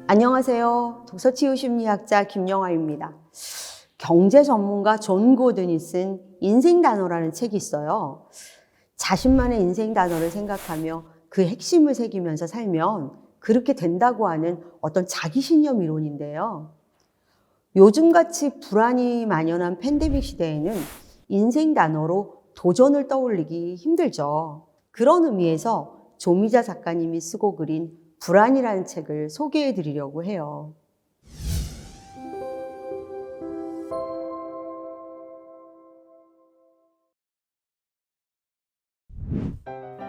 안녕하세요. 도서치유심리학자 김영아입니다. 경제 전문가 존 고든이 쓴 인생 단어라는 책이 있어요. 자신만의 인생 단어를 생각하며 그 핵심을 새기면서 살면 그렇게 된다고 하는 어떤 자기신념 이론인데요. 요즘같이 불안이 만연한 팬데믹 시대에는 인생 단어로 도전을 떠올리기 힘들죠. 그런 의미에서 조미자 작가님이 쓰고 그린 불안이라는 책을 소개해 드리려고 해요.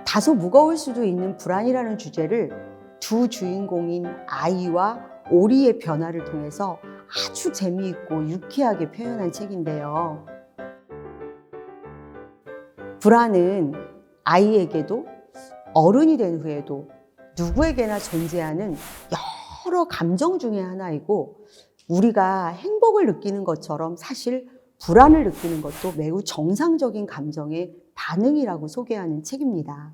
다소 무거울 수도 있는 불안이라는 주제를 두 주인공인 아이와 오리의 변화를 통해서 아주 재미있고 유쾌하게 표현한 책인데요. 불안은 아이에게도 어른이 된 후에도 누구에게나 존재하는 여러 감정 중에 하나이고, 우리가 행복을 느끼는 것처럼 사실 불안을 느끼는 것도 매우 정상적인 감정의 반응이라고 소개하는 책입니다.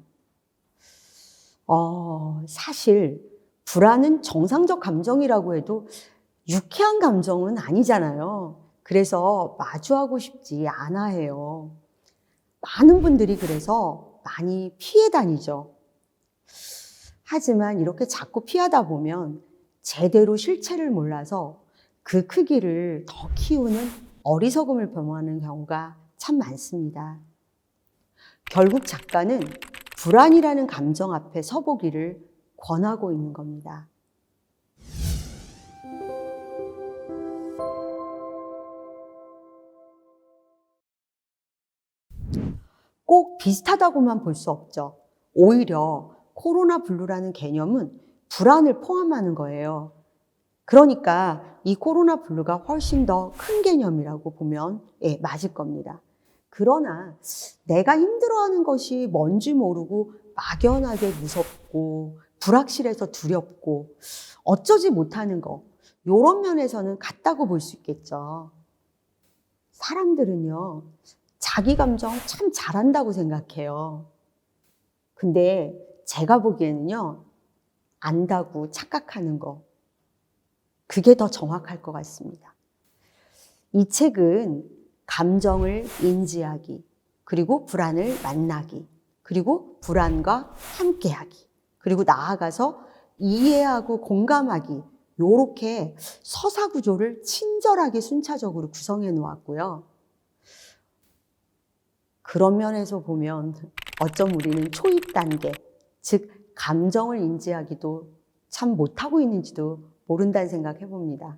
사실 불안은 정상적 감정이라고 해도 유쾌한 감정은 아니잖아요. 그래서 마주하고 싶지 않아 해요. 많은 분들이 그래서 많이 피해 다니죠. 하지만 이렇게 자꾸 피하다 보면 제대로 실체를 몰라서 그 크기를 더 키우는 어리석음을 범하는 경우가 참 많습니다. 결국 작가는 불안이라는 감정 앞에 서보기를 권하고 있는 겁니다. 꼭 비슷하다고만 볼 수 없죠. 오히려 코로나 블루라는 개념은 불안을 포함하는 거예요. 그러니까 이 코로나 블루가 훨씬 더 큰 개념이라고 보면 맞을 겁니다. 그러나 내가 힘들어하는 것이 뭔지 모르고 막연하게 무섭고 불확실해서 두렵고 어쩌지 못하는 거, 이런 면에서는 같다고 볼 수 있겠죠. 사람들은요, 자기 감정 참 잘한다고 생각해요. 근데 제가 보기에는요, 안다고 착각하는 거, 그게 더 정확할 것 같습니다. 이 책은 감정을 인지하기, 그리고 불안을 만나기, 그리고 불안과 함께하기, 그리고 나아가서 이해하고 공감하기, 요렇게 서사 구조를 친절하게 순차적으로 구성해 놓았고요. 그런 면에서 보면 어쩜 우리는 초입 단계, 즉 감정을 인지하기도 참 못하고 있는지도 모른다는 생각 해봅니다.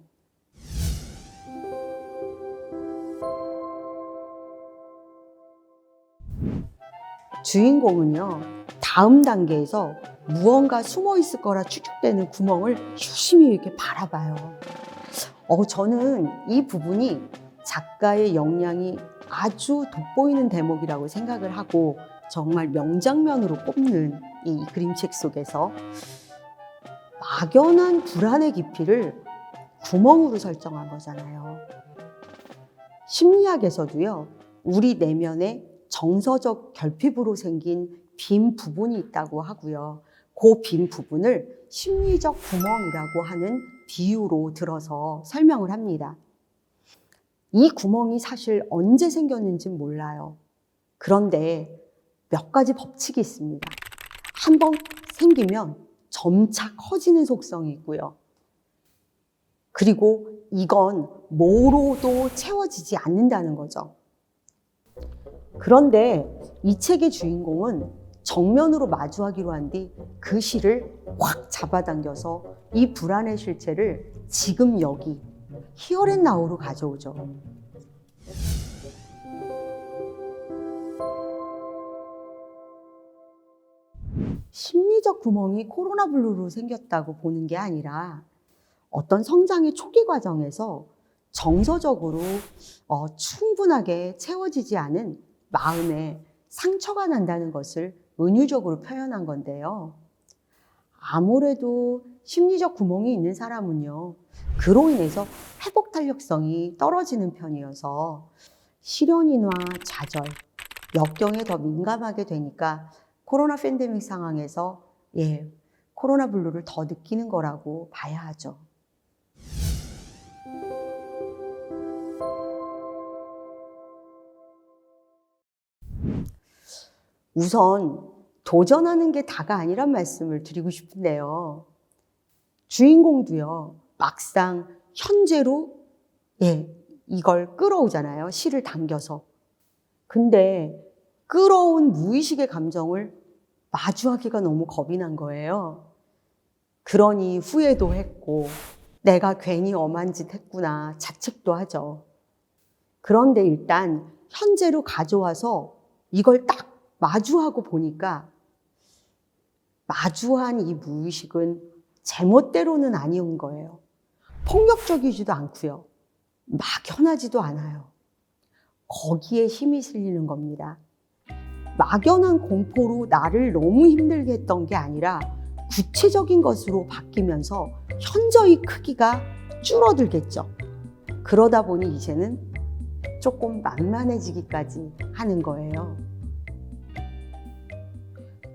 주인공은요, 다음 단계에서 무언가 숨어 있을 거라 추측되는 구멍을 유심히 이렇게 바라봐요. 저는 이 부분이 작가의 역량이 아주 돋보이는 대목이라고 생각을 하고, 정말 명장면으로 꼽는 이 그림책 속에서 막연한 불안의 깊이를 구멍으로 설정한 거잖아요. 심리학에서도요, 우리 내면에 정서적 결핍으로 생긴 빈 부분이 있다고 하고요. 그 빈 부분을 심리적 구멍이라고 하는 비유로 들어서 설명을 합니다. 이 구멍이 사실 언제 생겼는지는 몰라요. 그런데 몇 가지 법칙이 있습니다. 한번 생기면 점차 커지는 속성이 있고요. 그리고 이건 뭐로도 채워지지 않는다는 거죠. 그런데 이 책의 주인공은 정면으로 마주하기로 한 뒤 그 실을 확 잡아당겨서 이 불안의 실체를 지금 여기 히어 앤 나우로 가져오죠. 심리적 구멍이 코로나 블루로 생겼다고 보는 게 아니라 어떤 성장의 초기 과정에서 정서적으로 충분하게 채워지지 않은 마음에 상처가 난다는 것을 은유적으로 표현한 건데요. 아무래도 심리적 구멍이 있는 사람은요, 그로 인해서 회복 탄력성이 떨어지는 편이어서 실연이나 좌절, 역경에 더 민감하게 되니까 코로나 팬데믹 상황에서 코로나 블루를 더 느끼는 거라고 봐야 하죠. 우선 도전하는 게 다가 아니란 말씀을 드리고 싶은데요. 주인공도요, 막상 현재로 이걸 끌어오잖아요. 실을 당겨서. 근데 끌어온 무의식의 감정을 마주하기가 너무 겁이 난 거예요. 그러니 후회도 했고 내가 괜히 엄한 짓 했구나 자책도 하죠. 그런데 일단 현재로 가져와서 이걸 딱 마주하고 보니까 마주한 이 무의식은 제멋대로는 아니온 거예요. 폭력적이지도 않고요. 막연하지도 않아요. 거기에 힘이 실리는 겁니다. 막연한 공포로 나를 너무 힘들게 했던 게 아니라 구체적인 것으로 바뀌면서 현저히 크기가 줄어들겠죠. 그러다 보니 이제는 조금 만만해지기까지 하는 거예요.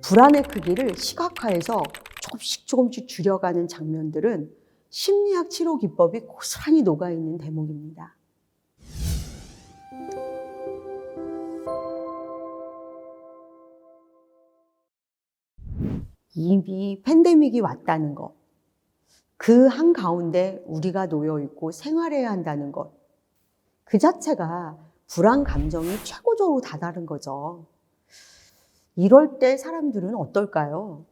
불안의 크기를 시각화해서 조금씩 줄여가는 장면들은 심리학 치료 기법이 고스란히 녹아있는 대목입니다. 이미 팬데믹이 왔다는 것, 그 한가운데 우리가 놓여있고 생활해야 한다는 것, 그 자체가 불안 감정이 최고조로 다다른 거죠. 이럴 때 사람들은 어떨까요?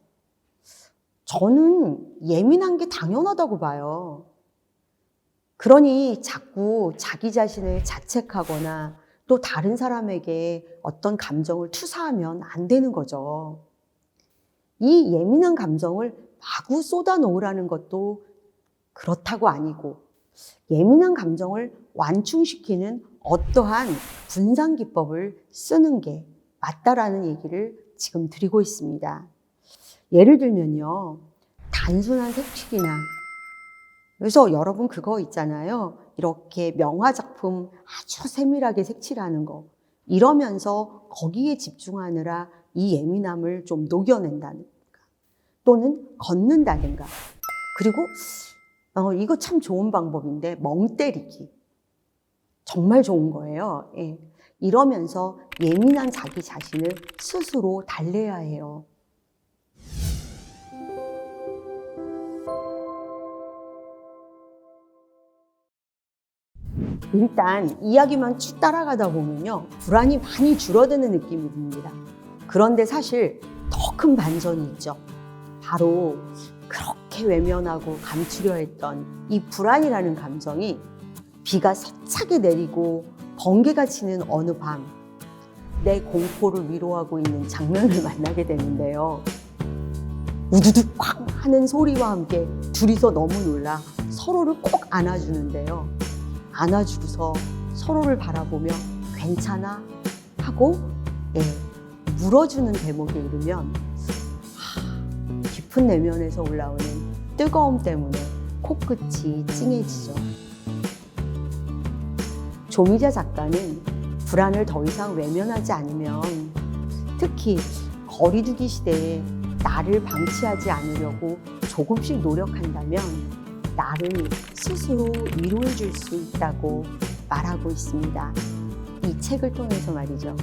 저는 예민한 게 당연하다고 봐요. 그러니 자꾸 자기 자신을 자책하거나 또 다른 사람에게 어떤 감정을 투사하면 안 되는 거죠. 이 예민한 감정을 마구 쏟아놓으라는 것도 그렇다고 아니고 예민한 감정을 완충시키는 어떠한 분산 기법을 쓰는 게 맞다라는 얘기를 지금 드리고 있습니다. 예를 들면요, 단순한 색칠이나 그래서 여러분 그거 있잖아요. 이렇게 명화작품 아주 세밀하게 색칠하는 거. 이러면서 거기에 집중하느라 이 예민함을 좀 녹여낸다든가 또는 걷는다든가 그리고 이거 참 좋은 방법인데 멍 때리기. 정말 좋은 거예요. 이러면서 예민한 자기 자신을 스스로 달래야 해요. 일단 이야기만 쭉 따라가다 보면요, 불안이 많이 줄어드는 느낌이 듭니다. 그런데 사실 더 큰 반전이 있죠. 바로 그렇게 외면하고 감추려 했던 이 불안이라는 감정이 비가 세차게 내리고 번개가 치는 어느 밤, 내 공포를 위로하고 있는 장면을 만나게 되는데요. 우두둑 쾅 하는 소리와 함께 둘이서 너무 놀라 서로를 꼭 안아주는데요. 안아주고서 서로를 바라보며 괜찮아? 하고 물어주는 대목에 이르면 깊은 내면에서 올라오는 뜨거움 때문에 코끝이 찡해지죠. 조미자 작가는 불안을 더 이상 외면하지 않으면 특히 거리두기 시대에 나를 방치하지 않으려고 조금씩 노력한다면 나를 스스로 위로해 줄 수 있다고 말하고 있습니다. 이 책을 통해서 말이죠.